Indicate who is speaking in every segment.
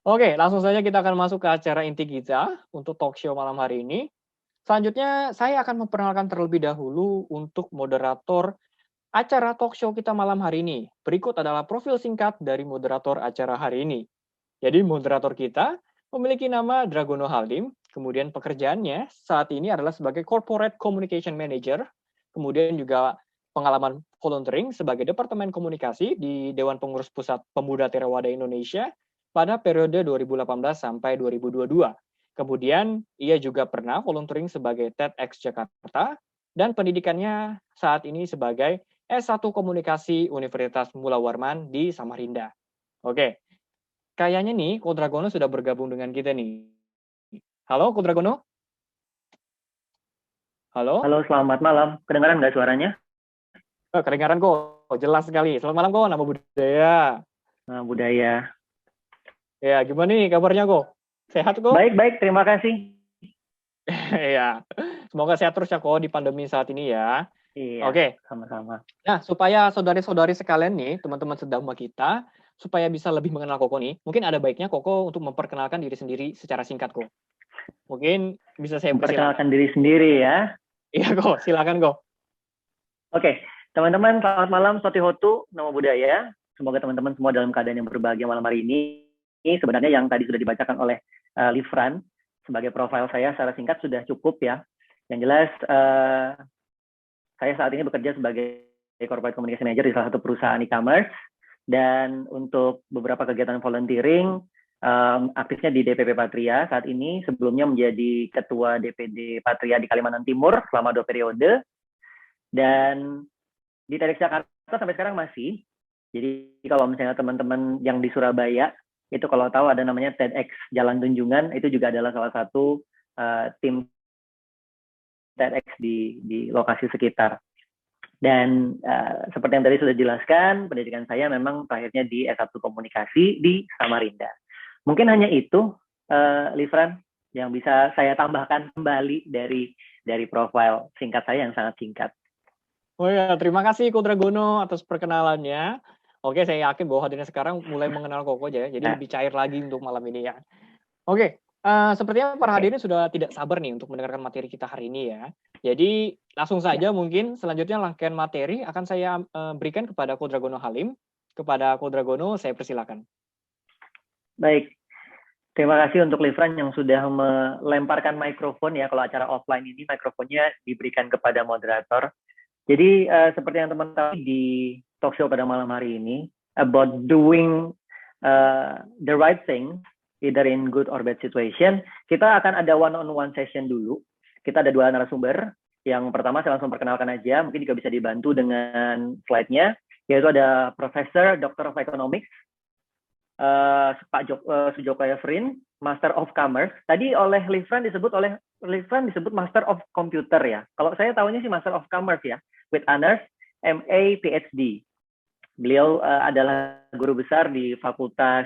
Speaker 1: Oke, langsung saja kita akan masuk ke acara inti kita untuk talk show malam hari ini. Selanjutnya, saya akan memperkenalkan terlebih dahulu untuk moderator acara talk show kita malam hari ini. Berikut adalah profil singkat dari moderator acara hari ini. Jadi moderator kita memiliki nama Dragono Halim, kemudian pekerjaannya saat ini adalah sebagai Corporate Communication Manager, kemudian juga pengalaman volunteering sebagai Departemen Komunikasi di Dewan Pengurus Pusat Pemuda Theravada Indonesia pada periode 2018 sampai 2022. Kemudian ia juga pernah volunteering sebagai TEDx Jakarta dan pendidikannya saat ini sebagai S1 Komunikasi Universitas Mula Warman di Samarinda. Oke, kayaknya nih Kodragono sudah bergabung dengan kita nih. Halo Kodragono? Halo?
Speaker 2: Halo, selamat malam. Kedengaran nggak suaranya?
Speaker 1: Kedengaran kok, jelas sekali. Selamat malam kok, nama budaya.
Speaker 2: Nah, budaya.
Speaker 1: Ya, gimana nih kabarnya kok? Sehat kok?
Speaker 2: Baik-baik, terima kasih.
Speaker 1: Ya, semoga sehat terus ya kok di pandemi saat ini ya.
Speaker 2: Iya,
Speaker 1: Oke,
Speaker 2: sama-sama.
Speaker 1: nah supaya saudari-saudari sekalian nih, teman-teman sedama kita, supaya bisa lebih mengenal Koko nih, mungkin ada baiknya Koko untuk memperkenalkan diri sendiri secara singkat kok. Mungkin bisa saya persilakan.
Speaker 2: Memperkenalkan diri sendiri ya.
Speaker 1: Iya kok, silakan kok.
Speaker 2: Oke, teman-teman, selamat malam. Sotihotu, nama budaya. Semoga teman-teman semua dalam keadaan yang berbahagia malam hari ini. Ini sebenarnya yang tadi sudah dibacakan oleh Livran sebagai profil saya secara singkat sudah cukup ya. Yang jelas, saya saat ini bekerja sebagai Corporate Communication Manager di salah satu perusahaan e-commerce. Dan untuk beberapa kegiatan volunteering, aktifnya di DPP Patria saat ini, sebelumnya menjadi Ketua DPD Patria di Kalimantan Timur selama 2 periode. Dan di TEDx Jakarta sampai sekarang masih. Jadi kalau misalnya teman-teman yang di Surabaya, itu kalau tahu ada namanya TEDx Jalan Tunjungan, itu juga adalah salah satu tim TEDx di lokasi sekitar. Dan seperti yang tadi sudah dijelaskan, pendidikan saya memang terakhirnya di S1 Komunikasi di Samarinda. Mungkin hanya itu, Livran, yang bisa saya tambahkan kembali dari profil singkat saya yang sangat singkat.
Speaker 1: Oh ya, terima kasih Kodragono atas perkenalannya. Oke, saya yakin bahwa hadirnya sekarang mulai mengenal Koko aja ya, jadi lebih cair lagi untuk malam ini ya. Oke, sepertinya para hadirin sudah tidak sabar nih untuk mendengarkan materi kita hari ini ya. Jadi langsung saja mungkin selanjutnya rangkaian materi akan saya berikan kepada Kodragono Halim. Kepada Kodragono saya persilakan.
Speaker 2: Baik, terima kasih untuk Livran yang sudah melemparkan mikrofon ya. Kalau acara offline ini mikrofonnya diberikan kepada moderator. Jadi seperti yang teman-teman tahu di talk show pada malam hari ini about doing the right thing either in good or bad situation, kita akan ada one-on-one session dulu. Kita ada 2 narasumber. Yang pertama saya langsung perkenalkan aja, mungkin juga bisa dibantu dengan slide-nya, yaitu ada Profesor Doctor of Economics, Pak Sujoko Efrin, Master of Commerce. Tadi oleh Livran disebut Master of Computer ya. Kalau saya tahunya sih Master of Commerce ya, with honors MA PhD. Beliau adalah guru besar di Fakultas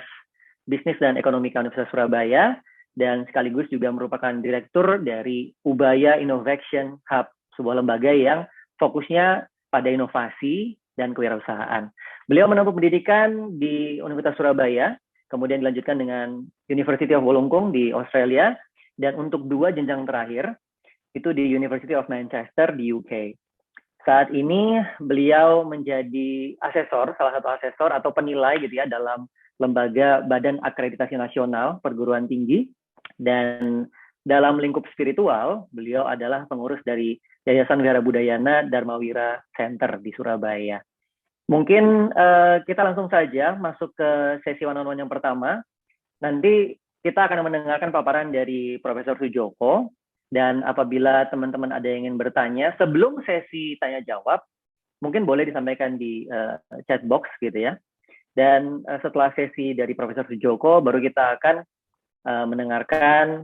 Speaker 2: Bisnis dan Ekonomika Universitas Surabaya dan sekaligus juga merupakan direktur dari Ubaya Innovation Hub, sebuah lembaga yang fokusnya pada inovasi dan kewirausahaan. Beliau menempuh pendidikan di Universitas Surabaya, kemudian dilanjutkan dengan University of Wollongong di Australia, dan untuk 2 jenjang terakhir itu di University of Manchester di UK. Saat ini beliau menjadi asesor, salah satu asesor atau penilai gitu ya dalam lembaga Badan Akreditasi Nasional Perguruan Tinggi, dan dalam lingkup spiritual beliau adalah pengurus dari Yayasan Wihara Budayana Dharmawira Center di Surabaya. Mungkin kita langsung saja masuk ke sesi one-on-one yang pertama. Nanti kita akan mendengarkan paparan dari Profesor Sujoko. Dan apabila teman-teman ada yang ingin bertanya, sebelum sesi tanya-jawab, mungkin boleh disampaikan di chat box gitu ya. Dan setelah sesi dari Profesor Sujoko, baru kita akan mendengarkan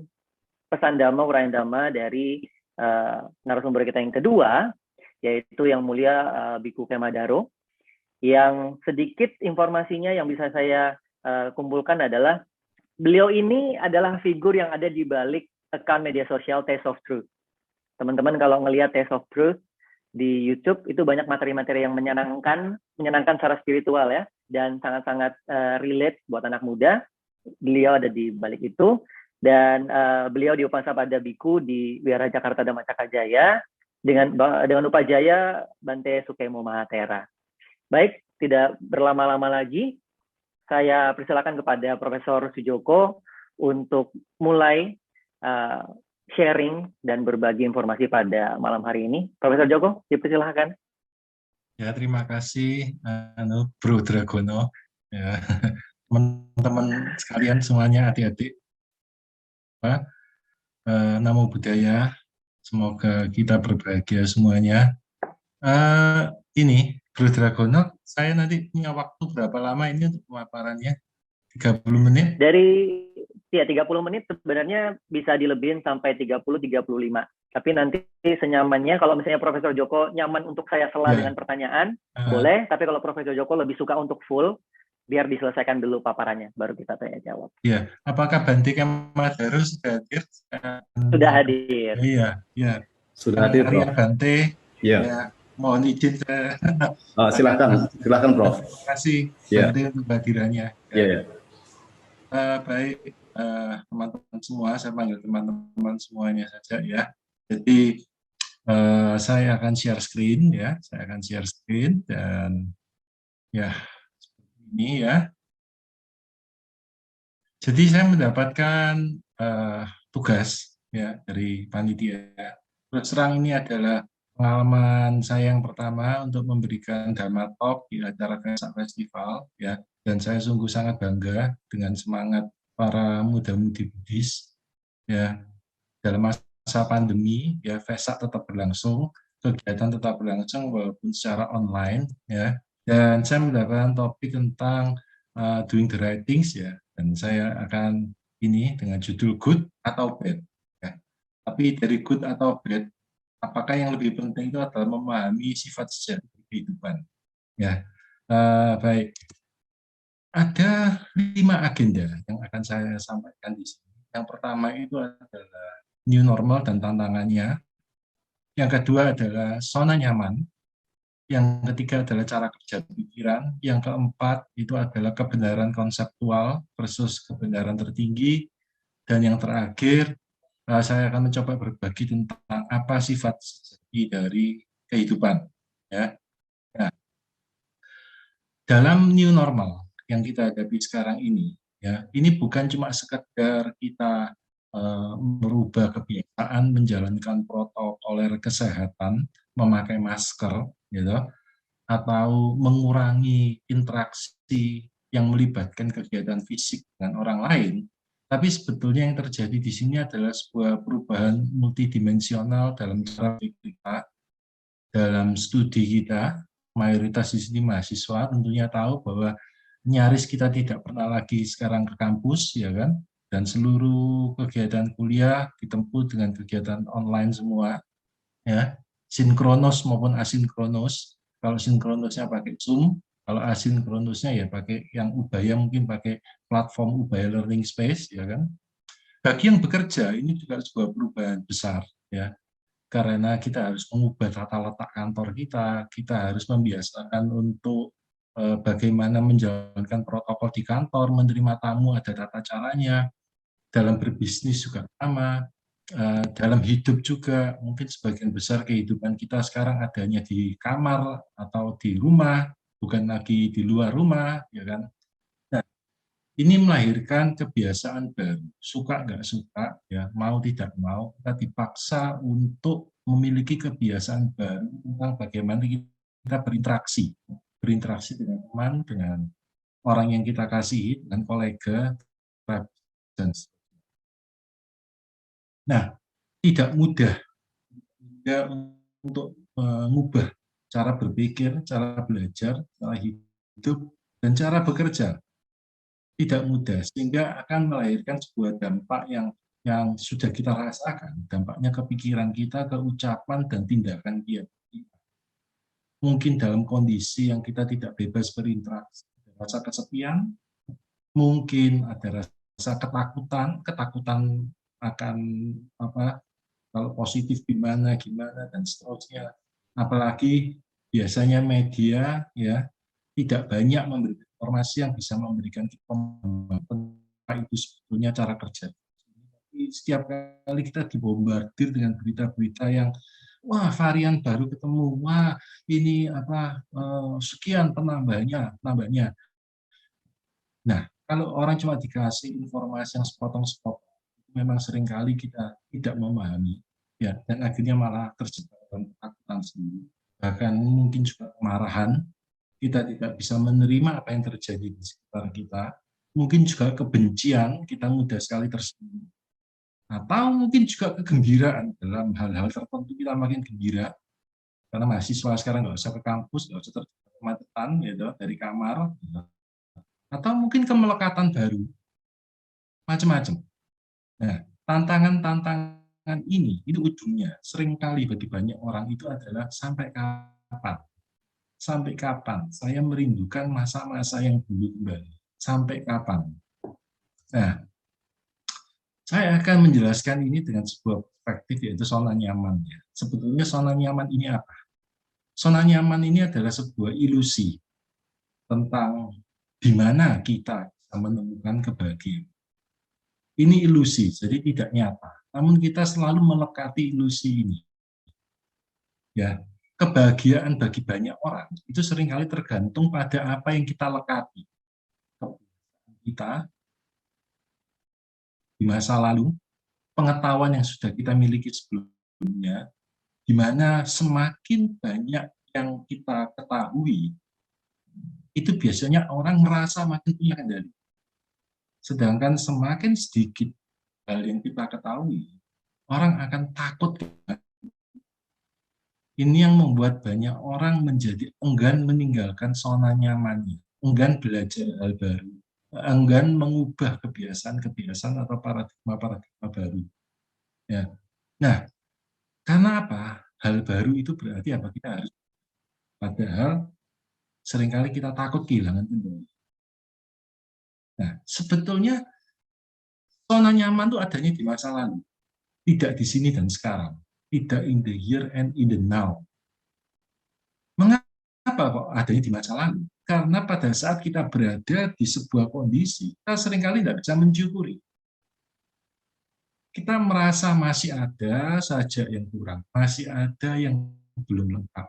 Speaker 2: pesan dhamma, uraian dhamma dari narasumber kita yang kedua, yaitu Yang Mulia Biku Kemadaro. Yang sedikit informasinya yang bisa saya kumpulkan adalah, beliau ini adalah figur yang ada di balik account media sosial Taste of Truth. Teman-teman kalau ngelihat Taste of Truth di YouTube, itu banyak materi-materi yang menyenangkan secara spiritual ya, dan sangat-sangat relate buat anak muda. beliau ada di balik itu, dan beliau diupasapada biku di Wihara Jakarta Dhamma Cakajaya dengan upajaya Bante Sukemo Mahatera. Baik, tidak berlama-lama lagi, saya persilakan kepada Profesor Sujoko untuk mulai sharing dan berbagi informasi pada malam hari ini. Profesor Joko, dipersilakan.
Speaker 3: Ya, terima kasih Bro Dragono. Ya, teman-teman sekalian semuanya, adik-adik. Namo Buddhaya, semoga kita berbahagia semuanya. Ini, Bro Dragono, saya nanti punya waktu berapa lama ini untuk pemaparannya? 30 menit?
Speaker 2: Dari 30 menit sebenarnya bisa dilebihin sampai 30-35. Tapi nanti senyamannya, kalau misalnya Profesor Joko nyaman untuk saya sela dengan pertanyaan, boleh. Tapi kalau Profesor Joko lebih suka untuk full, biar diselesaikan dulu paparannya, baru kita tanya jawab.
Speaker 3: Iya, apakah Bante Kemadharu sudah hadir?
Speaker 2: Sudah hadir.
Speaker 3: Iya, iya.
Speaker 4: Sudah hadir, Prof.
Speaker 3: Bante,
Speaker 4: ya.
Speaker 3: Ya, mohon izin
Speaker 4: silakan Prof.
Speaker 3: Terima kasih Bante untuk kehadirannya.
Speaker 4: Iya.
Speaker 3: Baik, teman-teman semua, saya panggil teman-teman semuanya saja ya. Jadi saya akan share screen ya, dan ya ini ya. Jadi saya mendapatkan tugas ya dari panitia. Terus terang ini adalah pengalaman saya yang pertama untuk memberikan Dhamma Talk di acara Vesak Festival ya, dan saya sungguh sangat bangga dengan semangat para muda-mudi Buddhis ya. Dalam masa pandemi ya, Vesak tetap berlangsung, kegiatan tetap berlangsung walaupun secara online ya. Dan saya mendapatkan topik tentang doing the right things ya, dan saya akan ini dengan judul good atau bad ya. Tapi dari good atau bad, apakah yang lebih penting itu adalah memahami sifat sejati kehidupan ya. Baik, ada 5 agenda yang akan saya sampaikan di sini. Yang pertama itu adalah new normal dan tantangannya. Yang kedua adalah zona nyaman. Yang ketiga adalah cara kerja pikiran. Yang keempat itu adalah kebenaran konseptual versus kebenaran tertinggi. Dan yang terakhir, saya akan mencoba berbagi tentang apa sifat sejati dari kehidupan. Ya. Nah, dalam new normal yang kita hadapi sekarang ini, ya, ini bukan cuma sekedar kita merubah kebiasaan menjalankan protokoler kesehatan, memakai masker, gitu, atau mengurangi interaksi yang melibatkan kegiatan fisik dengan orang lain. Tapi sebetulnya yang terjadi di sini adalah sebuah perubahan multidimensional dalam cara kita, dalam studi kita. Mayoritas di sini mahasiswa tentunya tahu bahwa nyaris kita tidak pernah lagi sekarang ke kampus, ya kan? Dan seluruh kegiatan kuliah ditempuh dengan kegiatan online semua, ya, sinkronos maupun asinkronos. Kalau sinkronosnya pakai Zoom, kalau asinkronosnya ya pakai yang Ubaya, mungkin pakai platform Ubaya Learning Space, ya kan. Bagi yang bekerja ini juga sebuah perubahan besar, ya, karena kita harus mengubah tata letak kantor kita harus membiasakan untuk bagaimana menjalankan protokol di kantor, menerima tamu ada tata caranya, dalam berbisnis juga sama, dalam hidup juga, mungkin sebagian besar kehidupan kita sekarang adanya di kamar atau di rumah, bukan lagi di luar rumah, ya kan. Nah, ini melahirkan kebiasaan baru, suka nggak suka, ya, mau tidak mau, kita dipaksa untuk memiliki kebiasaan baru tentang bagaimana kita berinteraksi dengan teman, dengan orang yang kita kasihi, dengan kolega, dan nah, tidak mudah untuk mengubah cara berpikir, cara belajar, cara hidup, dan cara bekerja. Tidak mudah, sehingga akan melahirkan sebuah dampak yang sudah kita rasakan, dampaknya ke pikiran kita, ke ucapan, dan tindakan kita. Mungkin dalam kondisi yang kita tidak bebas berinteraksi, rasa kesepian, mungkin ada rasa ketakutan akan apa, kalau positif gimana dan seterusnya. Apalagi biasanya media ya tidak banyak memberikan informasi yang bisa memberikan pemahaman itu sebetulnya cara kerja. Tapi setiap kali kita dibombardir dengan berita-berita yang wah varian baru ketemu, wah ini apa sekian penambahnya. Nah, kalau orang cuma dikasih informasi yang sepotong-sepotong, memang seringkali kita tidak memahami, ya, dan akhirnya malah terjebak dalam ketakutan sendiri. Bahkan mungkin juga kemarahan, kita tidak bisa menerima apa yang terjadi di sekitar kita. Mungkin juga kebencian, kita mudah sekali tersinggung. Atau mungkin juga kegembiraan, dalam hal-hal tertentu kita makin gembira, karena mahasiswa sekarang nggak usah ke kampus, nggak usah terjebak kemacetan, gitu, dari kamar, gitu. Atau mungkin kemelekatan baru, macam-macam. Nah, tantangan-tantangan ini, itu ujungnya seringkali bagi banyak orang itu adalah sampai kapan? Sampai kapan saya merindukan masa-masa yang dulu kembali? Sampai kapan? Nah, saya akan menjelaskan ini dengan sebuah perspektif, yaitu zona nyaman. Ya. Sebetulnya zona nyaman ini apa? Zona nyaman ini adalah sebuah ilusi tentang di mana kita bisa menemukan kebahagiaan. Ini ilusi, jadi tidak nyata. Namun kita selalu melekati ilusi ini. Ya, kebahagiaan bagi banyak orang itu seringkali tergantung pada apa yang kita lekati. Kita di masa lalu, pengetahuan yang sudah kita miliki sebelumnya, di mana semakin banyak yang kita ketahui, itu biasanya orang merasa makin punya kendali. Sedangkan semakin sedikit hal yang kita ketahui, orang akan takut. Ini yang membuat banyak orang menjadi enggan meninggalkan zona nyamannya, enggan belajar hal baru, enggan mengubah kebiasaan-kebiasaan atau paradigma baru. Ya. Nah, karena apa? Hal baru itu berarti apa? Kita harus. Padahal seringkali kita takut kehilangan kendali. Nah, sebetulnya zona nyaman itu adanya di masa lalu, tidak di sini dan sekarang, tidak in the here and in the now. Mengapa kok adanya di masa lalu? Karena pada saat kita berada di sebuah kondisi, kita seringkali tidak bisa mensyukuri. Kita merasa masih ada saja yang kurang, masih ada yang belum lengkap.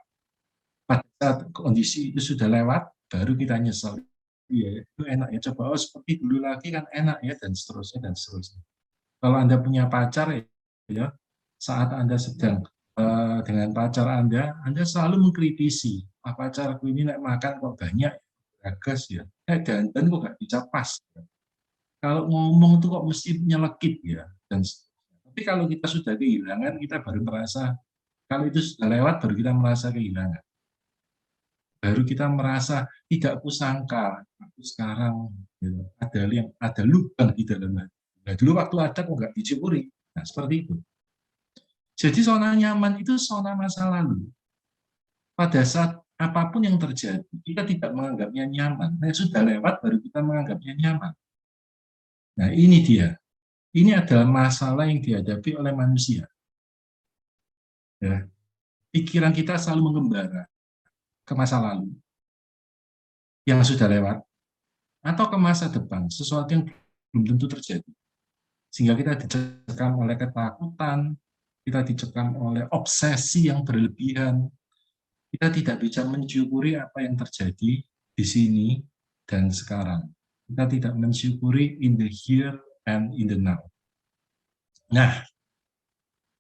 Speaker 3: Pada saat kondisi itu sudah lewat, baru kita nyesal. Iya, itu enak ya, coba seperti dulu lagi kan enak ya, dan seterusnya, dan seterusnya. Kalau Anda punya pacar, ya, saat Anda sedang dengan pacar Anda selalu mengkritisi, pacarku ini nek makan kok banyak, bagus ya, dandan kok gak bisa pas. Ya. Kalau ngomong tuh kok mesti nyelekit ya, dan tapi kalau kita sudah kehilangan, kita baru merasa, kalau itu sudah lewat, baru kita merasa kehilangan. Baru kita merasa tidak kusangka, aku sekarang ya, ada lubang di dalamnya. Nah, dulu waktu ada kok nggak disyukuri. Nah, seperti itu. Jadi zona nyaman itu zona masa lalu. Pada saat apapun yang terjadi, kita tidak menganggapnya nyaman. Nah, sudah lewat, baru kita menganggapnya nyaman. Nah, ini dia. Ini adalah masalah yang dihadapi oleh manusia. Ya. Pikiran kita selalu mengembara ke masa lalu yang sudah lewat, atau ke masa depan, sesuatu yang belum tentu terjadi. Sehingga kita dicekam oleh ketakutan, kita dicekam oleh obsesi yang berlebihan, kita tidak bisa mensyukuri apa yang terjadi di sini dan sekarang. Kita tidak mensyukuri in the here and in the now. Nah,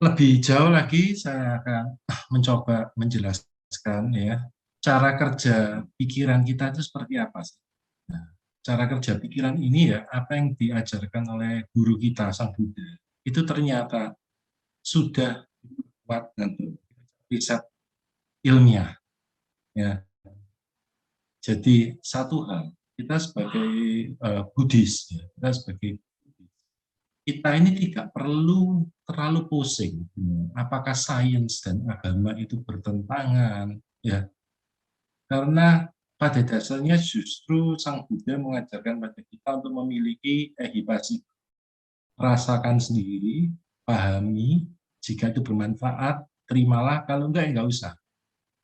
Speaker 3: lebih jauh lagi saya akan mencoba menjelaskan ya, cara kerja pikiran kita itu seperti apa sih? Nah, cara kerja pikiran ini ya, apa yang diajarkan oleh guru kita, Sang Buddha, itu ternyata sudah dibuat dengan riset ilmiah. Ya. Jadi satu hal, kita sebagai Buddhis, ya, kita ini tidak perlu terlalu pusing. Apakah sains dan agama itu bertentangan? Ya, karena pada dasarnya justru Sang Buddha mengajarkan pada kita untuk memiliki ehipasi, rasakan sendiri, pahami, jika itu bermanfaat, terimalah, kalau enggak usah.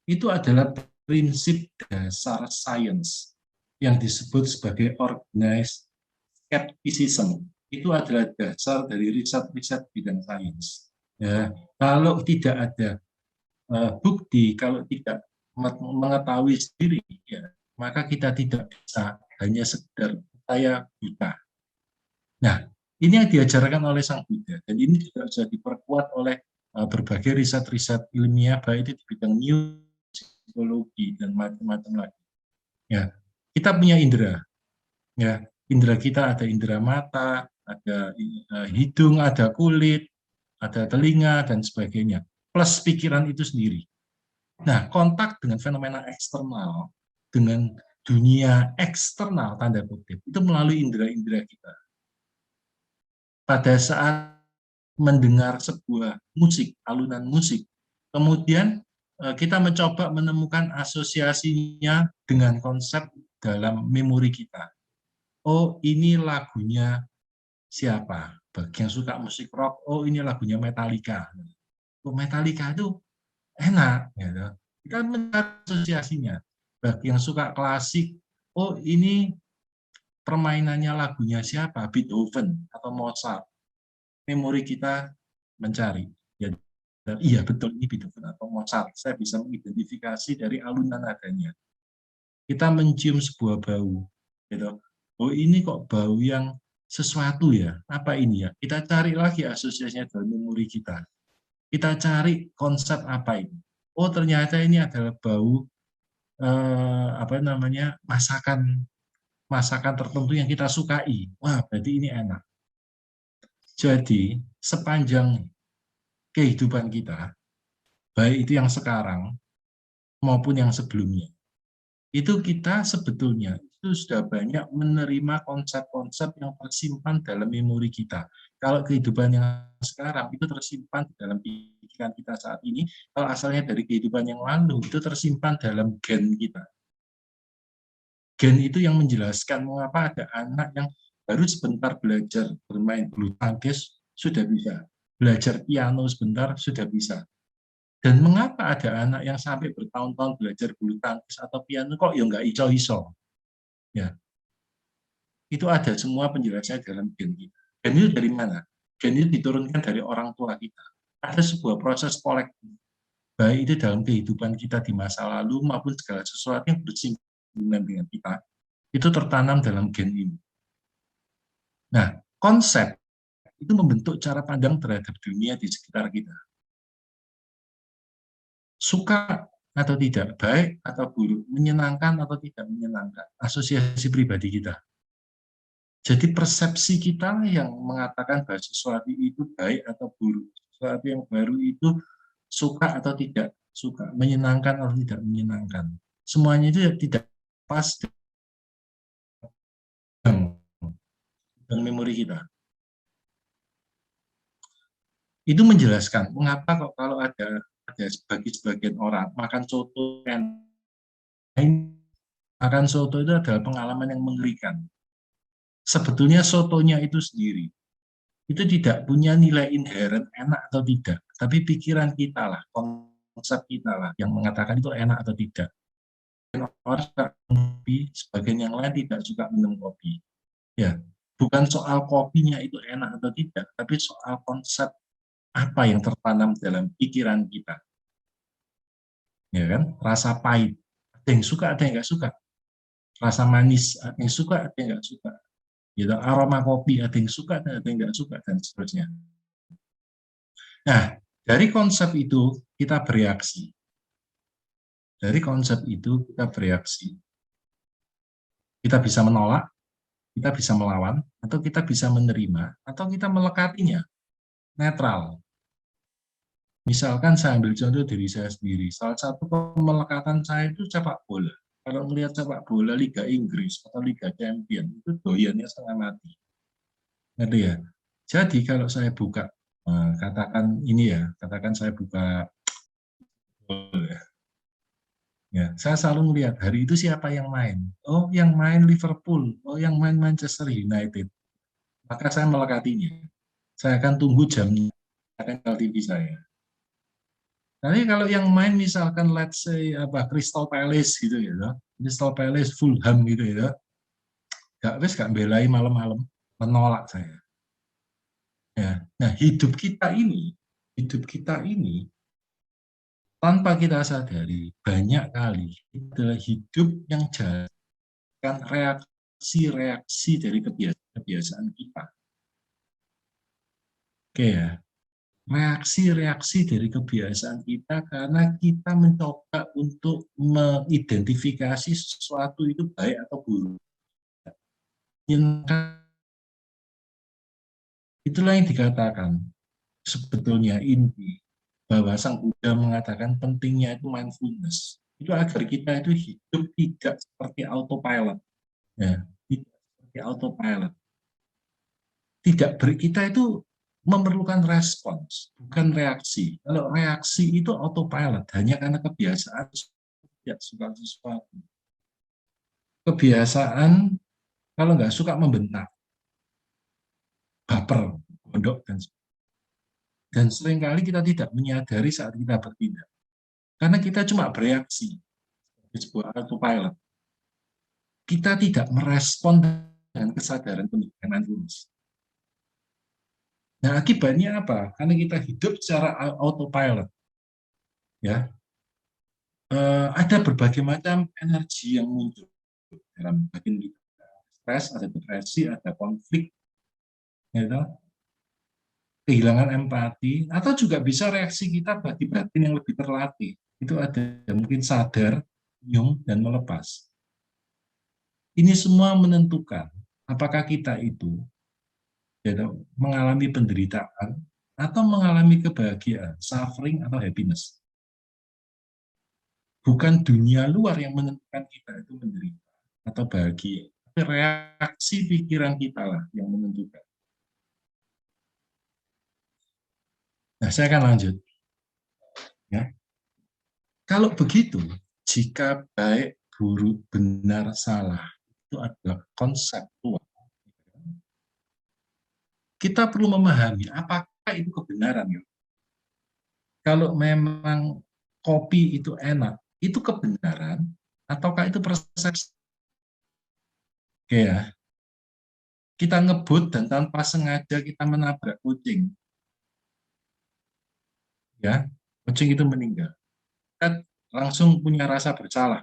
Speaker 3: Itu adalah prinsip dasar sains yang disebut sebagai organized skepticism. Itu adalah dasar dari riset-riset bidang sains. Ya, kalau tidak ada bukti, kalau tidak mengetahui sendiri, ya, maka kita tidak bisa hanya sekedar percaya buta. Nah, ini yang diajarkan oleh Sang Buddha, dan ini juga sudah diperkuat oleh berbagai riset-riset ilmiah, baik itu di bidang psikologi dan macam-macam lagi. Ya, kita punya indera. Ya, indera kita ada indera mata, ada hidung, ada kulit, ada telinga, dan sebagainya. Plus pikiran itu sendiri. Nah, kontak dengan fenomena eksternal, dengan dunia eksternal, tanda kutip, itu melalui indera-indera kita. Pada saat mendengar sebuah musik, alunan musik, kemudian kita mencoba menemukan asosiasinya dengan konsep dalam memori kita. Oh, ini lagunya siapa? Bagi yang suka musik rock, oh ini lagunya Metallica. Oh, Metallica itu enak, gitu. Kita mencari asosiasinya. Bagi yang suka klasik, oh ini permainannya lagunya siapa? Beethoven atau Mozart. Memori kita mencari. Ya, iya betul ini Beethoven atau Mozart. Saya bisa mengidentifikasi dari alunan nadanya. Kita mencium sebuah bau, gitu. Oh ini kok bau yang sesuatu ya? Apa ini ya? Kita cari lagi asosiasinya dalam memori kita. Kita cari konsep apa ini. Oh ternyata ini adalah bau masakan tertentu yang kita sukai. Wah berarti ini enak. Jadi sepanjang kehidupan kita, baik itu yang sekarang maupun yang sebelumnya, itu kita sebetulnya itu sudah banyak menerima konsep-konsep yang tersimpan dalam memori kita. Kalau kehidupan yang sekarang itu tersimpan dalam pikiran kita saat ini, kalau asalnya dari kehidupan yang lalu itu tersimpan dalam gen kita. Gen itu yang menjelaskan mengapa ada anak yang baru sebentar belajar bermain bulu tangkis sudah bisa, belajar piano sebentar sudah bisa. Dan mengapa ada anak yang sampai bertahun-tahun belajar bulu tangkis atau piano kok ya nggak iso-iso? Ya, itu ada semua penjelasannya dalam gen kita. Gen itu dari mana? Gen itu diturunkan dari orang tua kita. Ada sebuah proses kolektif, baik itu dalam kehidupan kita di masa lalu maupun segala sesuatu yang bersinggungan dengan kita, itu tertanam dalam gen ini. Nah, konsep itu membentuk cara pandang terhadap dunia di sekitar kita. Suka atau tidak, baik atau buruk, menyenangkan atau tidak menyenangkan, asosiasi pribadi kita. Jadi persepsi kita yang mengatakan bahwa sesuatu itu baik atau buruk, sesuatu yang baru itu suka atau tidak suka, menyenangkan atau tidak menyenangkan. Semuanya itu tidak pas dengan memori kita. Itu menjelaskan mengapa kok kalau ada bagi sebagian orang makan soto itu adalah pengalaman yang mengerikan. Sebetulnya sotonya itu sendiri itu tidak punya nilai inherent enak atau tidak, tapi pikiran kita lah, konsep kita lah yang mengatakan itu enak atau tidak. Orang suka kopi, sebagian yang lain tidak suka minum kopi. Ya, bukan soal kopinya itu enak atau tidak, tapi soal konsep apa yang tertanam dalam pikiran kita. Ya kan? Rasa pahit, ada yang suka, ada yang nggak suka. Rasa manis, ada yang suka, ada yang nggak suka. Gitu, aroma kopi, ada yang suka, ada yang nggak suka, dan seterusnya. Nah, dari konsep itu kita bereaksi. Dari konsep itu kita bereaksi. Kita bisa menolak, kita bisa melawan, atau kita bisa menerima, atau kita melekatinya. Netral. Misalkan saya ambil contoh diri saya sendiri. Salah satu pemelekatan saya itu sepak bola. Kalau melihat sepak bola Liga Inggris atau Liga Champion, itu doyannya setengah mati. Ngerti ya? Jadi kalau saya buka, katakan ini ya, katakan saya buka, ya, saya selalu melihat hari itu siapa yang main. Oh, yang main Liverpool. Oh, yang main Manchester United. Maka saya melekatinya. Saya akan tunggu jamnya, akan ke TV saya. Nanti kalau yang main misalkan let's say Crystal Palace gitu ya, Crystal Palace, Fulham gitu ya, gak belai malam-malam. menolak saya. Ya. Nah, hidup kita ini tanpa kita sadari banyak kali adalah hidup yang jalan reaksi-reaksi dari kebiasaan kita. Oke ya, reaksi-reaksi dari kebiasaan kita karena kita mencoba untuk mengidentifikasi sesuatu itu baik atau buruk. Itulah yang dikatakan sebetulnya inti bahwa Sang Buddha mengatakan pentingnya itu mindfulness. Itu agar kita itu hidup tidak seperti autopilot. Ya, tidak seperti autopilot. Kita itu memerlukan respons, bukan reaksi. Kalau reaksi itu autopilot, hanya karena kebiasaan tidak suka sesuatu. Kebiasaan kalau nggak suka membentak, baper, gondok, dan seringkali kita tidak menyadari saat kita bertindak. Karena kita cuma bereaksi di sebuah autopilot. Kita tidak merespon dengan kesadaran penuh, dengan mindfulness. Nah, akibatnya apa? Karena kita hidup secara autopilot. Ya, ada berbagai macam energi yang muncul dalam bagian kita. Stres, ada depresi, ada konflik, gitu. Kehilangan empati, atau juga bisa reaksi kita bagi batin yang lebih terlatih. Itu ada mungkin sadar, nyung, dan melepas. Ini semua menentukan apakah kita itu mengalami penderitaan atau mengalami kebahagiaan, suffering atau happiness. Bukan dunia luar yang menentukan kita itu menderita atau bahagia, tapi reaksi pikiran kita lah yang menentukan. Nah, saya akan lanjut. Ya. Kalau begitu, jika baik, buruk, benar, salah, itu adalah konseptual. Kita perlu memahami apakah itu kebenaran. Ya? Kalau memang kopi itu enak, itu kebenaran, ataukah itu persepsi? Oke ya. Kita ngebut dan tanpa sengaja kita menabrak kucing. Ya, kucing itu meninggal. Kita langsung punya rasa bersalah.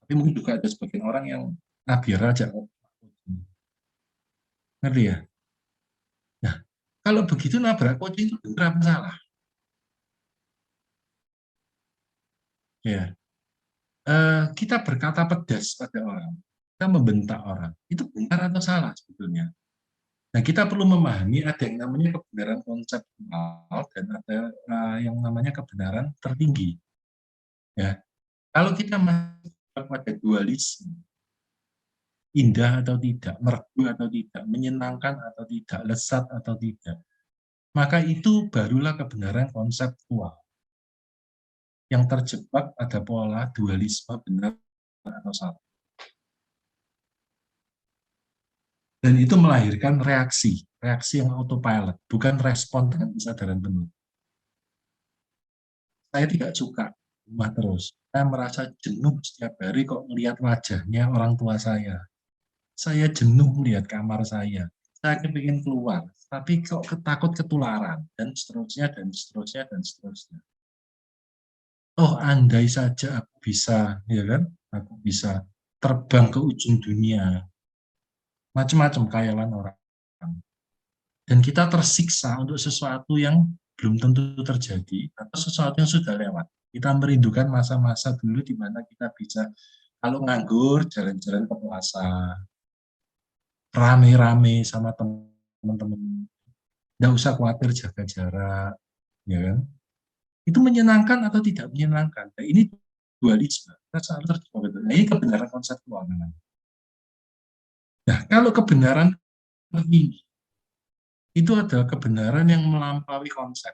Speaker 3: Tapi mungkin juga ada sebagian orang yang biar aja. Ngerti ya? Nah, kalau begitu nabrak kucing itu benar apa salah? Ya, kita berkata pedas pada orang, kita membentak orang, itu benar atau salah sebetulnya? Nah, kita perlu memahami ada yang namanya kebenaran konseptual dan ada yang namanya kebenaran tertinggi. Ya, kalau kita masuk pada dualisme, indah atau tidak, merdu atau tidak, menyenangkan atau tidak, lesat atau tidak, maka itu barulah kebenaran konseptual yang terjebak pada pola dualisme benar atau salah. Dan itu melahirkan reaksi yang autopilot, bukan respon dengan kesadaran penuh. Saya tidak suka rumah terus. Saya merasa jenuh setiap hari kok melihat wajahnya orang tua saya. Saya jenuh melihat kamar saya. Saya kepingin keluar, tapi kok takut ketularan, dan seterusnya, dan seterusnya, dan seterusnya. Oh, andai saja aku bisa, ya kan? Aku bisa terbang ke ujung dunia. Macam-macam khayalan orang. Dan kita tersiksa untuk sesuatu yang belum tentu terjadi atau sesuatu yang sudah lewat. Kita merindukan masa-masa dulu di mana kita bisa kalau nganggur jalan-jalan ke plaza, rame-rame sama teman-teman, nggak usah khawatir jaga jarak, ya kan? Itu menyenangkan atau tidak menyenangkan? Nah, ini dualisme. Kita selalu terjebak. Nah, ini kebenaran konseptual. Nah, kalau kebenaran tertinggi itu adalah kebenaran yang melampaui konsep.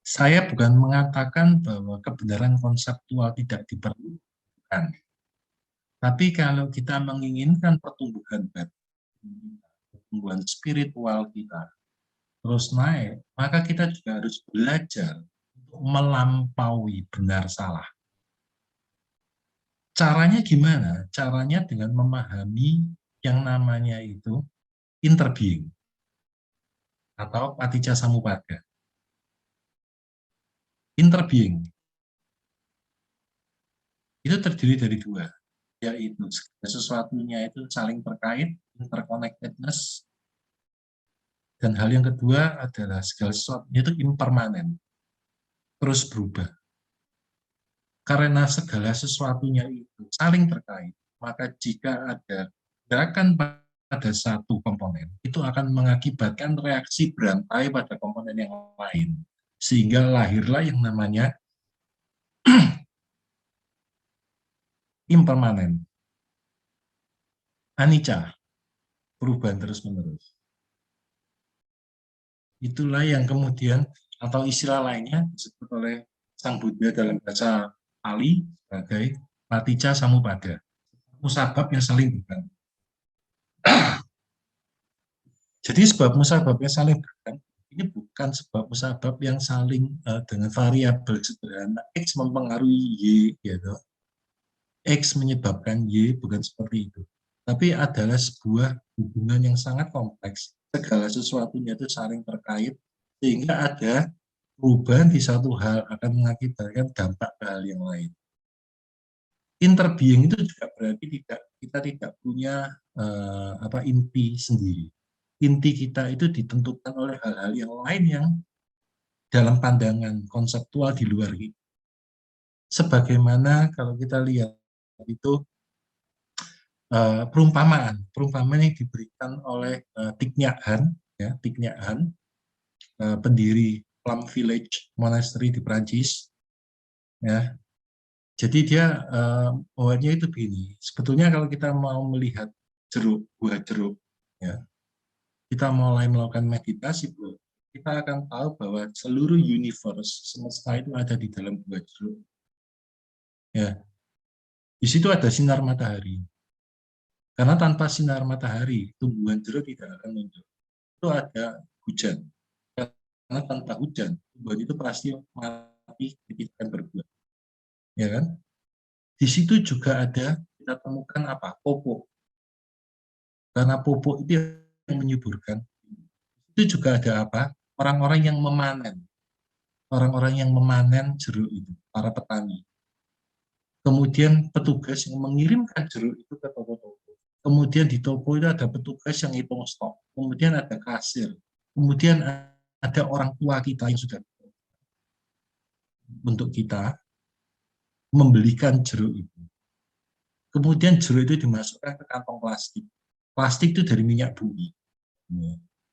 Speaker 3: Saya bukan mengatakan bahwa kebenaran konseptual tidak diperlukan. Tapi kalau kita menginginkan pertumbuhan batin, pertumbuhan spiritual kita terus naik, maka kita juga harus belajar untuk melampaui benar salah. Caranya gimana? Caranya dengan memahami yang namanya itu interbeing atau paticca samuppada. Interbeing itu terdiri dari dua, yaitu sesuatunya itu saling terkait, interconnectedness, dan hal yang kedua adalah segala sesuatunya itu impermanen, terus berubah. Karena segala sesuatunya itu saling terkait, maka jika ada gerakan pada satu komponen, itu akan mengakibatkan reaksi berantai pada komponen yang lain. Sehingga lahirlah yang namanya impermanen, anicca, perubahan terus-menerus. Itulah yang kemudian, atau istilah lainnya disebut oleh Sang Buddha dalam bahasa Pali sebagai paticca samuppada, musabab yang saling bergantung. Jadi sebab musabab yang saling bergantung ini bukan sebab musabab yang saling dengan variabel sederhana X mempengaruhi Y, gitu. X menyebabkan Y, bukan seperti itu. Tapi adalah sebuah hubungan yang sangat kompleks. Segala sesuatunya itu saling terkait, sehingga ada perubahan di satu hal akan mengakibatkan dampak ke hal yang lain. Interbeing itu juga berarti kita tidak punya inti sendiri. Inti kita itu ditentukan oleh hal-hal yang lain yang dalam pandangan konseptual di luar kita. Sebagaimana kalau kita lihat itu perumpamaan yang diberikan oleh Thich Nhat Hanh, ya, Thich Nhat Hanh, pendiri Plum Village Monastery di Prancis, ya. Jadi dia bahwanya itu begini. Sebetulnya kalau kita mau melihat buah jeruk, ya, kita mulai melakukan meditasi, kita akan tahu bahwa seluruh universe semesta itu ada di dalam buah jeruk. Ya, di situ ada sinar matahari. Karena tanpa sinar matahari, tumbuhan jeruk tidak akan muncul. Itu ada hujan. Karena tanpa hujan, tumbuhan itu pasti mati ketika berbuah. Ya kan? Di situ juga ada, kita temukan apa? Popok. Karena popok itu yang menyuburkan. Itu juga ada apa? Orang-orang yang memanen. Orang-orang yang memanen jeruk itu, para petani. Kemudian petugas yang mengirimkan jeruk itu ke toko-toko. Kemudian di toko itu ada petugas yang hitung stok. Kemudian ada kasir. Kemudian ada orang tua kita yang sudah untuk kita membelikan jeruk itu. Kemudian jeruk itu dimasukkan ke kantong plastik. Plastik itu dari minyak bumi.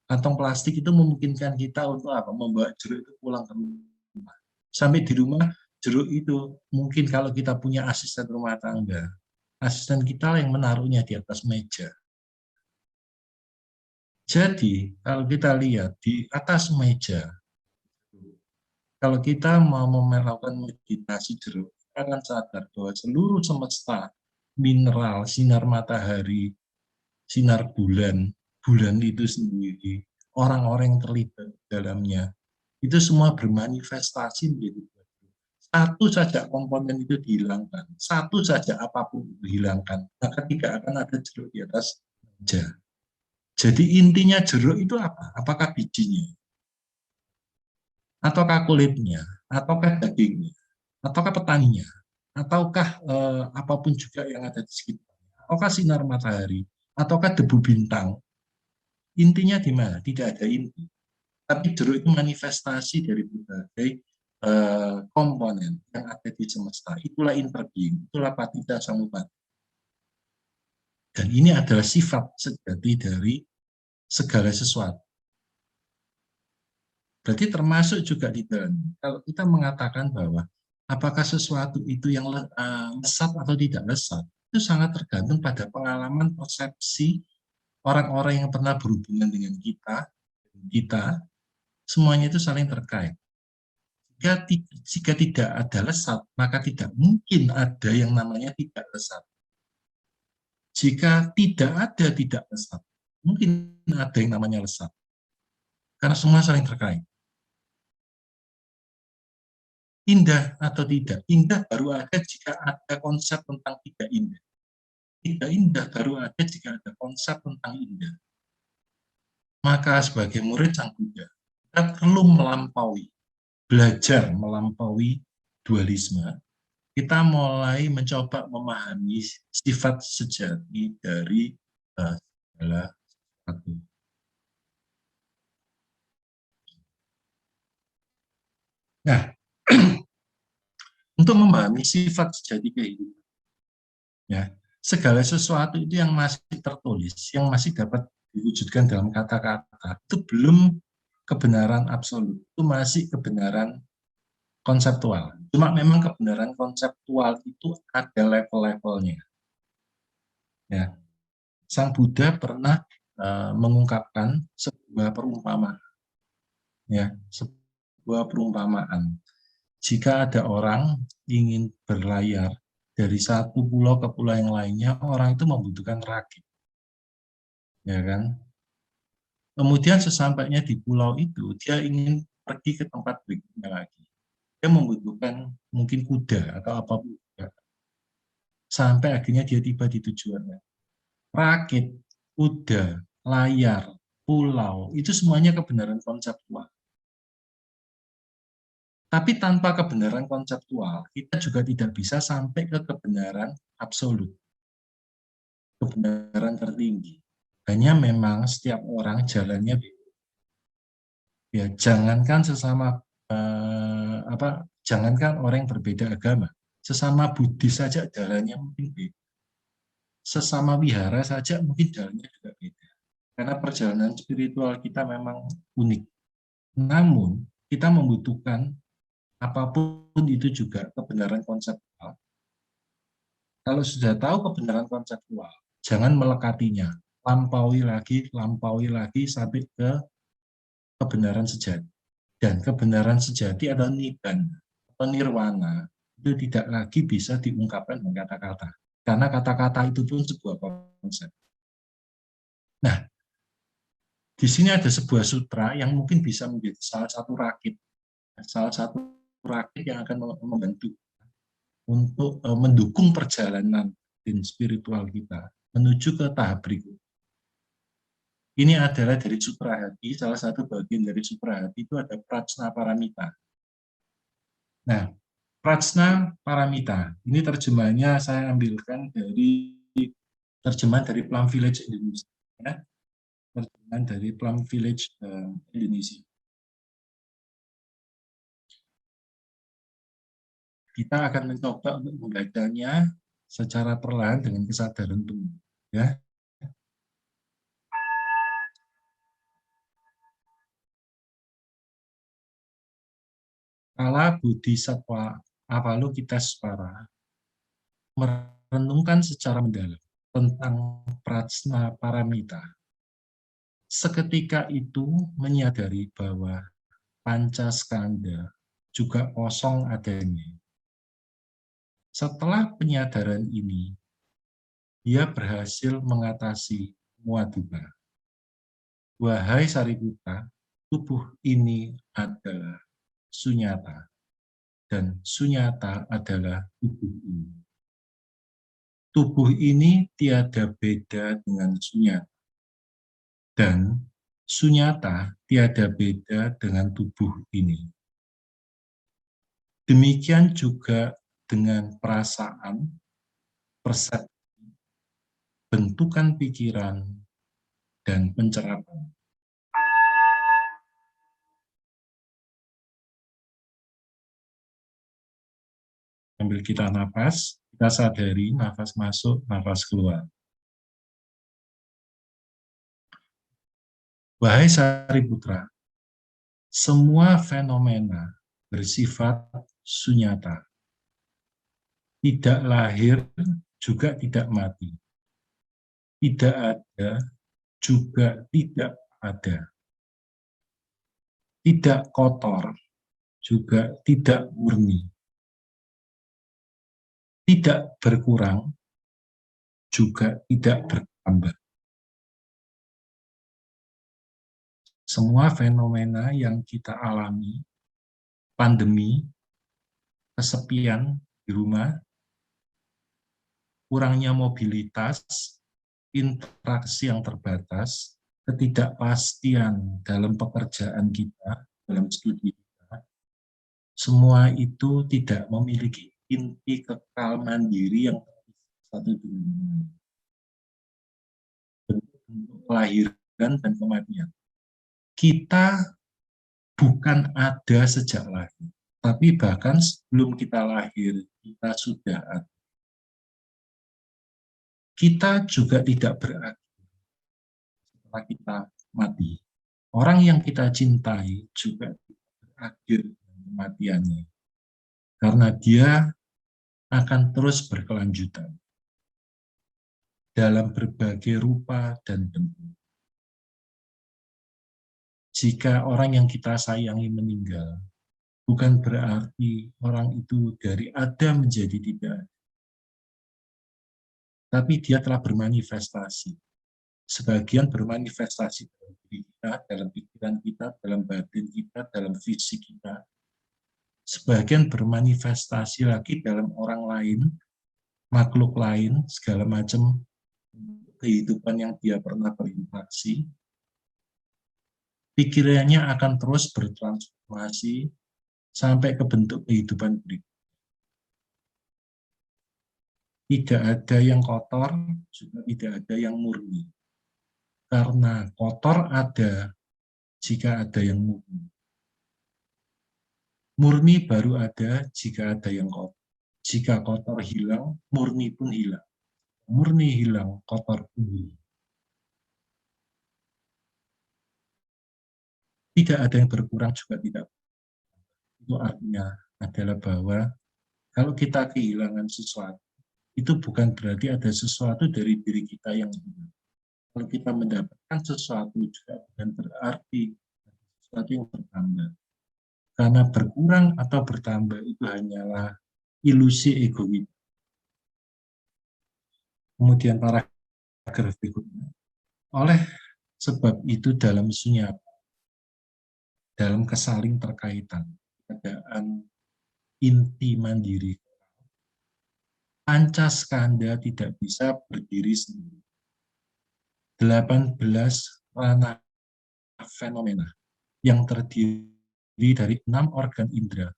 Speaker 3: Kantong plastik itu memungkinkan kita untuk apa? Membawa jeruk itu pulang ke rumah. Sampai di rumah, jeruk itu mungkin kalau kita punya asisten rumah tangga, asisten kita yang menaruhnya di atas meja. Jadi, kalau kita lihat di atas meja, kalau kita mau melakukan meditasi jeruk, kita akan sadar bahwa seluruh semesta, mineral, sinar matahari, sinar bulan itu sendiri, orang-orang yang terlibat dalamnya, itu semua bermanifestasi menjadi satu saja komponen itu dihilangkan, satu saja apapun dihilangkan, maka tidak akan ada jeruk di atas meja. Jadi intinya jeruk itu apa? Apakah bijinya? Ataukah kulitnya? Ataukah dagingnya? Ataukah petaninya? Ataukah apapun juga yang ada di sekitarnya? Ataukah sinar matahari? Ataukah debu bintang? Intinya di mana? Tidak ada inti. Tapi jeruk itu manifestasi dari berbagai komponen yang ada di semesta. Itulah interbeing, itulah paticca samuppada. Dan ini adalah sifat sejati dari segala sesuatu. Berarti termasuk juga di dalam, kalau kita mengatakan bahwa apakah sesuatu itu yang lesat atau tidak lesat, itu sangat tergantung pada pengalaman persepsi orang-orang yang pernah berhubungan dengan kita, semuanya itu saling terkait. Jika tidak ada lesat, maka tidak mungkin ada yang namanya tidak lesat. Jika tidak ada tidak lesat, mungkin ada yang namanya lesat. Karena semua saling terkait. Indah atau tidak? Indah baru ada jika ada konsep tentang tidak indah. Tidak indah baru ada jika ada konsep tentang indah. Maka sebagai murid Sang Buddha, kita perlu belajar melampaui dualisme. Kita mulai mencoba memahami sifat sejati dari segala sesuatu. Nah, untuk memahami sifat sejati kehidupan, ya, segala sesuatu itu yang masih tertulis, yang masih dapat diwujudkan dalam kata-kata, itu belum kebenaran absolut, itu masih kebenaran konseptual. Cuma memang kebenaran konseptual itu ada level-levelnya. Ya, Sang Buddha pernah mengungkapkan sebuah perumpamaan. Ya, sebuah perumpamaan. Jika ada orang ingin berlayar dari satu pulau ke pulau yang lainnya, orang itu membutuhkan rakit. Ya kan? Kemudian sesampainya di pulau itu, dia ingin pergi ke tempat berikutnya lagi. Dia membutuhkan mungkin kuda atau apapun. Sampai akhirnya dia tiba di tujuannya. Rakit, kuda, layar, pulau, itu semuanya kebenaran konseptual. Tapi tanpa kebenaran konseptual, kita juga tidak bisa sampai ke kebenaran absolut. Kebenaran tertinggi. Hanya memang setiap orang jalannya beda. Ya, jangankan sesama jangankan orang yang berbeda agama, sesama Buddhis saja jalannya mungkin beda. Sesama wihara saja mungkin jalannya juga beda. Karena perjalanan spiritual kita memang unik. Namun, kita membutuhkan apapun itu juga kebenaran konseptual. Kalau sudah tahu kebenaran konseptual, jangan melekatinya. Lampaui lagi sampai ke kebenaran sejati. Dan kebenaran sejati adalah nibbana atau nirwana. Itu tidak lagi bisa diungkapkan dengan kata-kata. Karena kata-kata itu pun sebuah konsep. Nah, di sini ada sebuah sutra yang mungkin bisa menjadi salah satu rakit yang akan membantu untuk mendukung perjalanan spiritual kita menuju ke tahap berikut. Ini adalah dari Sutra Hati, salah satu bagian dari Sutra Hati itu ada Prajna Paramita. Nah, Prajna Paramita, ini terjemahannya saya ambilkan dari terjemahan dari Plum Village Indonesia. Ya. Terjemahan dari Plum Village Indonesia. Kita akan mencoba untuk membacanya secara perlahan dengan kesadaran penuh. Ya. Kala Bodhisattva Avalokitesvara merenungkan secara mendalam tentang Prajna Paramita. Seketika itu menyadari bahwa Pancaskanda juga kosong adanya. Setelah penyadaran ini, dia berhasil mengatasi muaduba. Wahai Sariputta, tubuh ini adalah sunyata, dan sunyata adalah tubuh ini. Tubuh ini tiada beda dengan sunyata, dan sunyata tiada beda dengan tubuh ini. Demikian juga dengan perasaan, persepsi, bentukan pikiran, dan pencerapan. Sambil kita nafas, kita sadari nafas masuk, nafas keluar. Wahai Sariputra, semua fenomena bersifat sunyata. Tidak lahir, juga tidak mati. Tidak ada, juga tidak ada. Tidak kotor, juga tidak murni. Tidak berkurang, juga tidak bertambah. Semua fenomena yang kita alami, pandemi, kesepian di rumah, kurangnya mobilitas, interaksi yang terbatas, ketidakpastian dalam pekerjaan kita, dalam studi kita, semua itu tidak memiliki inti kekal mandiri yang satu dengan lain. Bentuk kelahiran dan kematian. Kita bukan ada sejak lahir, tapi bahkan sebelum kita lahir, kita sudah ada. Kita juga tidak berakhir setelah kita mati. Orang yang kita cintai juga berakhir dengan kematiannya, karena dia akan terus berkelanjutan dalam berbagai rupa dan bentuk. Jika orang yang kita sayangi meninggal, bukan berarti orang itu dari ada menjadi tidak, tapi dia telah bermanifestasi. Sebagian bermanifestasi dalam diri kita, dalam pikiran kita, dalam batin kita, dalam fisik kita. Sebagian bermanifestasi lagi dalam orang lain, makhluk lain, segala macam kehidupan yang dia pernah berinteraksi. Pikirannya akan terus bertransformasi sampai ke bentuk kehidupan berikutnya. Tidak ada yang kotor, juga tidak ada yang murni. Karena kotor ada jika ada yang murni. Murni baru ada jika ada yang kotor. Jika kotor hilang, murni pun hilang. Murni hilang, kotor pun hilang. Tidak ada yang berkurang juga tidak. Itu artinya adalah bahwa kalau kita kehilangan sesuatu, itu bukan berarti ada sesuatu dari diri kita yang hilang. Kalau kita mendapatkan sesuatu juga bukan berarti sesuatu yang bertambah. Karena berkurang atau bertambah itu hanyalah ilusi egois. Kemudian paragraf berikutnya. Oleh sebab itu dalam sunyata, dalam kesaling terkaitan, keadaan inti mandiri, pancaskanda tidak bisa berdiri sendiri. 18 ranah fenomena yang terdiri dari 6 organ indera,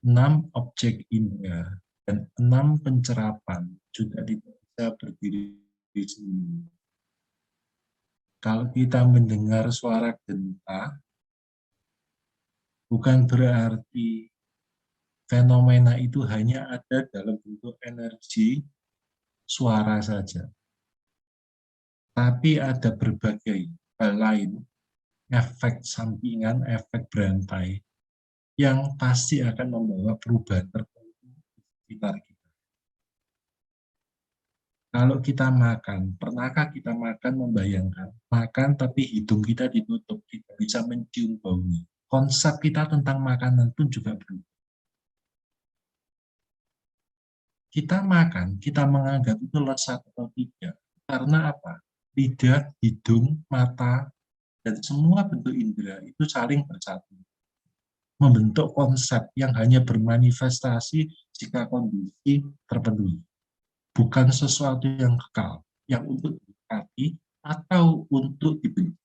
Speaker 3: 6 objek indera, dan 6 pencerapan juga tidak bisa berdiri sendiri. Kalau kita mendengar suara genta, bukan berarti fenomena itu hanya ada dalam bentuk energi suara saja. Tapi ada berbagai hal lain, efek sampingan, efek berantai, yang pasti akan membawa perubahan tertentu di sekitar kita. Kalau kita makan, pernahkah kita makan membayangkan, makan tapi hidung kita ditutup, tidak bisa mencium baunya. Konsep kita tentang makanan pun juga berubah. Kita makan, kita menganggap itu lezat atau tidak. Karena apa? Lidah, hidung, mata, dan semua bentuk indera itu saling bersatu. Membentuk konsep yang hanya bermanifestasi jika kondisi terpenuhi. Bukan sesuatu yang kekal, yang untuk dinikmati atau untuk dibenci.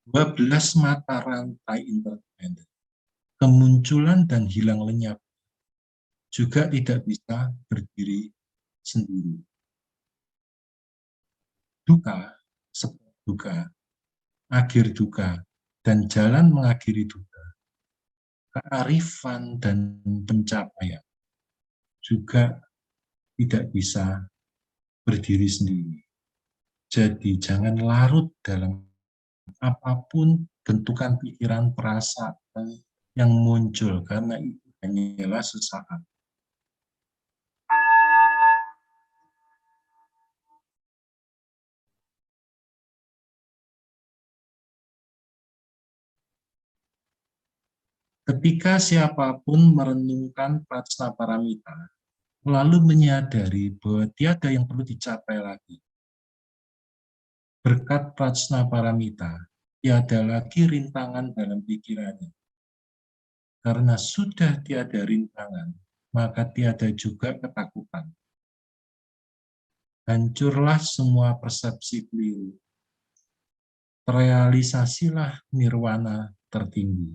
Speaker 3: 12 mata rantai interdependen. Kemunculan dan hilang lenyap juga tidak bisa berdiri sendiri. Duka, sebab duka, akhir duka, dan jalan mengakhiri duka, kearifan dan pencapaian juga tidak bisa berdiri sendiri. Jadi jangan larut dalam apapun bentukan pikiran, perasaan yang muncul, karena itu hanyalah sesaat. Ketika siapapun merenungkan prajnaparamita, lalu menyadari bahwa tiada yang perlu dicapai lagi. Berkat prajnaparamita, tiada lagi rintangan dalam pikirannya. Karena sudah tiada rintangan, maka tiada juga ketakutan. Hancurlah semua persepsi keliru. Terrealisasilah nirwana tertinggi.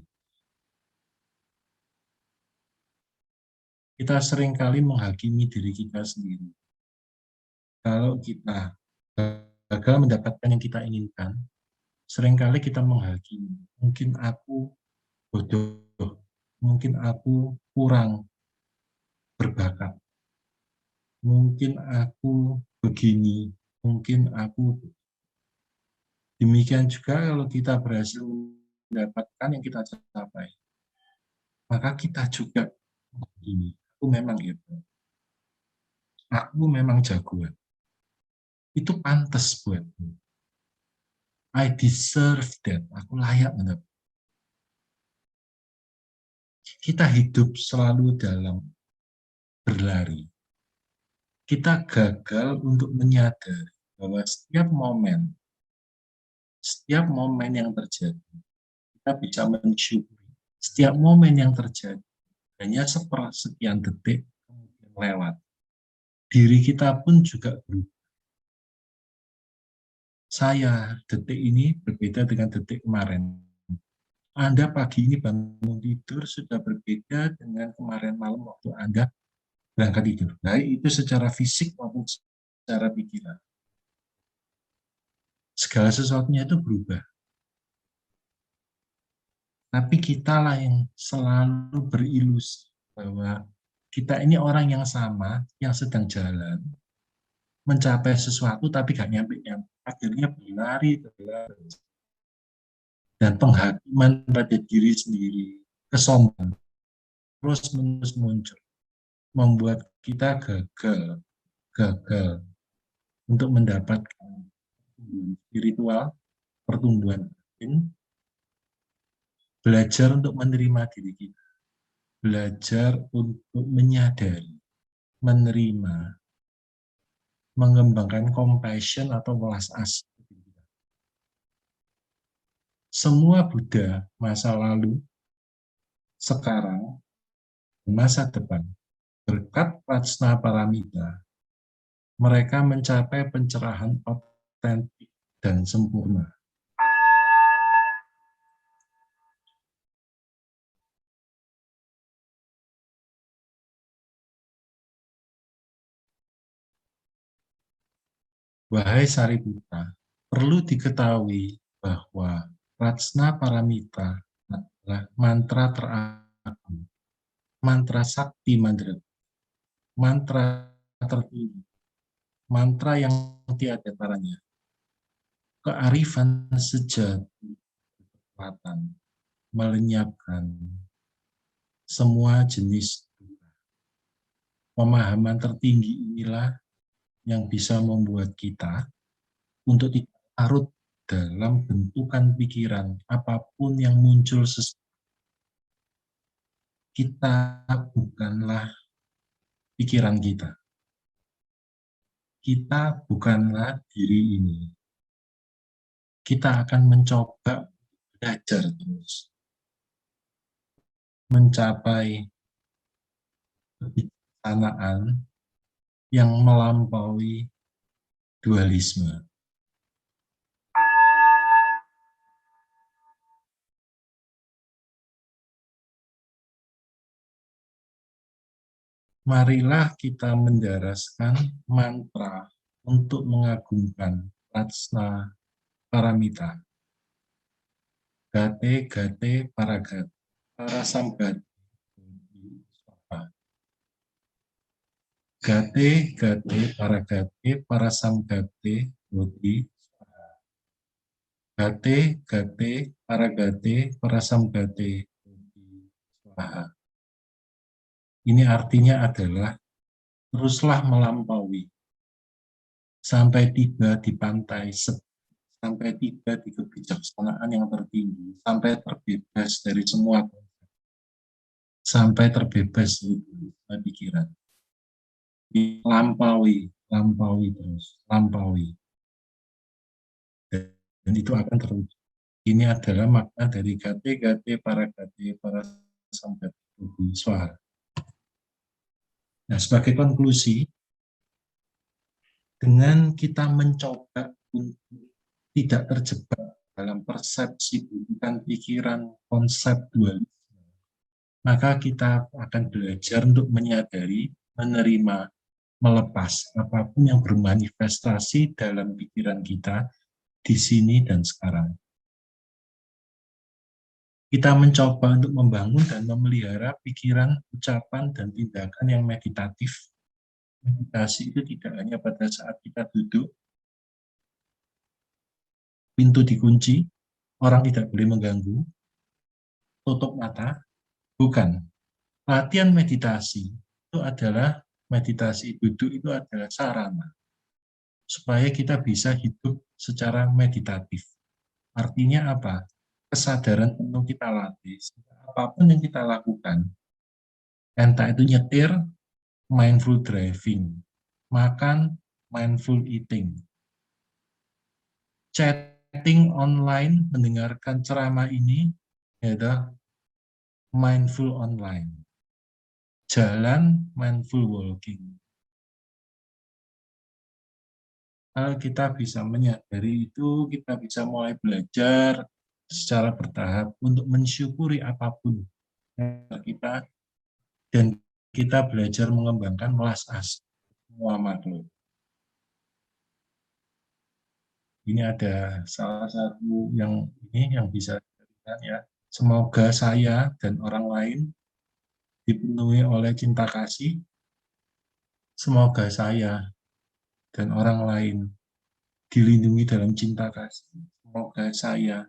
Speaker 3: Kita seringkali menghakimi diri kita sendiri. Kalau kita gagal mendapatkan yang kita inginkan, seringkali kita menghakimi. Mungkin aku bodoh, mungkin aku kurang berbakat, mungkin aku begini, mungkin aku demikian juga kalau kita berhasil mendapatkan yang kita capai, maka kita juga begini, aku memang hebat, aku memang jagoan, itu pantas buatku, I deserve that, aku layak mendapat. Kita hidup selalu dalam berlari. Kita gagal untuk menyadari bahwa setiap momen yang terjadi, kita bisa mensyukuri setiap momen yang terjadi, hanya sepersekian detik kemudian lewat. Diri kita pun juga berubah. Saya detik ini berbeda dengan detik kemarin. Anda pagi ini bangun tidur sudah berbeda dengan kemarin malam waktu Anda berangkat tidur. Baik itu secara fisik maupun secara pikiran. Segala sesuatunya itu berubah. Tapi kitalah yang selalu berilusi bahwa kita ini orang yang sama, yang sedang jalan, mencapai sesuatu tapi gak nyampe-nyampe. Akhirnya berlari. Dan penghakiman pada diri sendiri, kesombongan, terus-menerus muncul. Membuat kita gagal untuk mendapatkan spiritual, pertumbuhan batin, belajar untuk menerima diri kita, belajar untuk menyadari, menerima, mengembangkan compassion atau welas asih. Semua Buddha masa lalu, sekarang, masa depan, berkat Prajna Paramita, mereka mencapai pencerahan otentik dan sempurna. Wahai Sariputta, perlu diketahui bahwa Prajna Paramita adalah mantra teragung, mantra sakti mantra, mantra tertinggi, mantra yang tiada taranya. Kearifan sejati kekuatan melenyapkan semua jenis duka. Pemahaman tertinggi inilah yang bisa membuat kita untuk tidak larut dalam bentukan pikiran apapun yang muncul sesuatu. Kita bukanlah pikiran kita. Kita bukanlah diri ini. Kita akan mencoba belajar terus. Mencapai kebijaksanaan yang melampaui dualisme. Marilah kita mendaraskan mantra untuk mengagungkan Prajna Paramita. Gate gate paragate parasambhati. Gate gate paragate parasambhati bodhi. Gate gate paragate parasambhati bodhi swaha. Ini artinya adalah teruslah melampaui sampai tiba di pantai, sampai tiba di kebijaksanaan yang tertinggi, sampai terbebas dari semua, sampai terbebas dari pikiran. Lampaui terus, lampaui. Dan itu akan terwujud. Ini adalah makna dari gate paragate para sampai di suara. Nah, sebagai konklusi, dengan kita mencoba untuk tidak terjebak dalam persepsi bukan pikiran konsep dualisme, maka kita akan belajar untuk menyadari, menerima, melepas apapun yang bermanifestasi dalam pikiran kita di sini dan sekarang. Kita mencoba untuk membangun dan memelihara pikiran, ucapan, dan tindakan yang meditatif. Meditasi itu tidak hanya pada saat kita duduk, pintu dikunci, orang tidak boleh mengganggu, tutup mata, bukan. Latihan meditasi itu adalah, meditasi duduk itu adalah sarana supaya kita bisa hidup secara meditatif. Artinya apa? Kesadaran penuh kita latih. Apapun yang kita lakukan, entah itu nyetir, mindful driving, makan, mindful eating, chatting online, mendengarkan ceramah ini, adalah mindful online, jalan, mindful walking. Kalau kita bisa menyadari itu, kita bisa mulai belajar secara bertahap untuk mensyukuri apapun kita, dan kita belajar mengembangkan welas asih semua makhluk. Ini ada salah satu yang bisa dikatakan ya. Semoga saya dan orang lain dipenuhi oleh cinta kasih. Semoga saya dan orang lain dilindungi dalam cinta kasih. Semoga saya,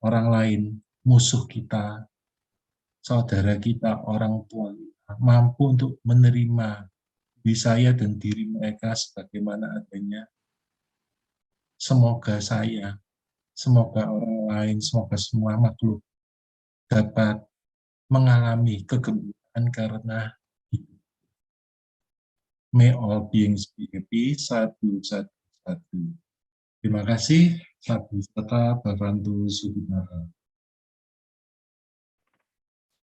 Speaker 3: orang lain, musuh kita, saudara kita, orang tua kita, mampu untuk menerima diri saya dan diri mereka sebagaimana adanya. Semoga saya, semoga orang lain, semoga semua makhluk dapat mengalami kegembiraan karena hidup. May all beings be happy. Satu. Terima kasih. Satu. Babantu Sudinara.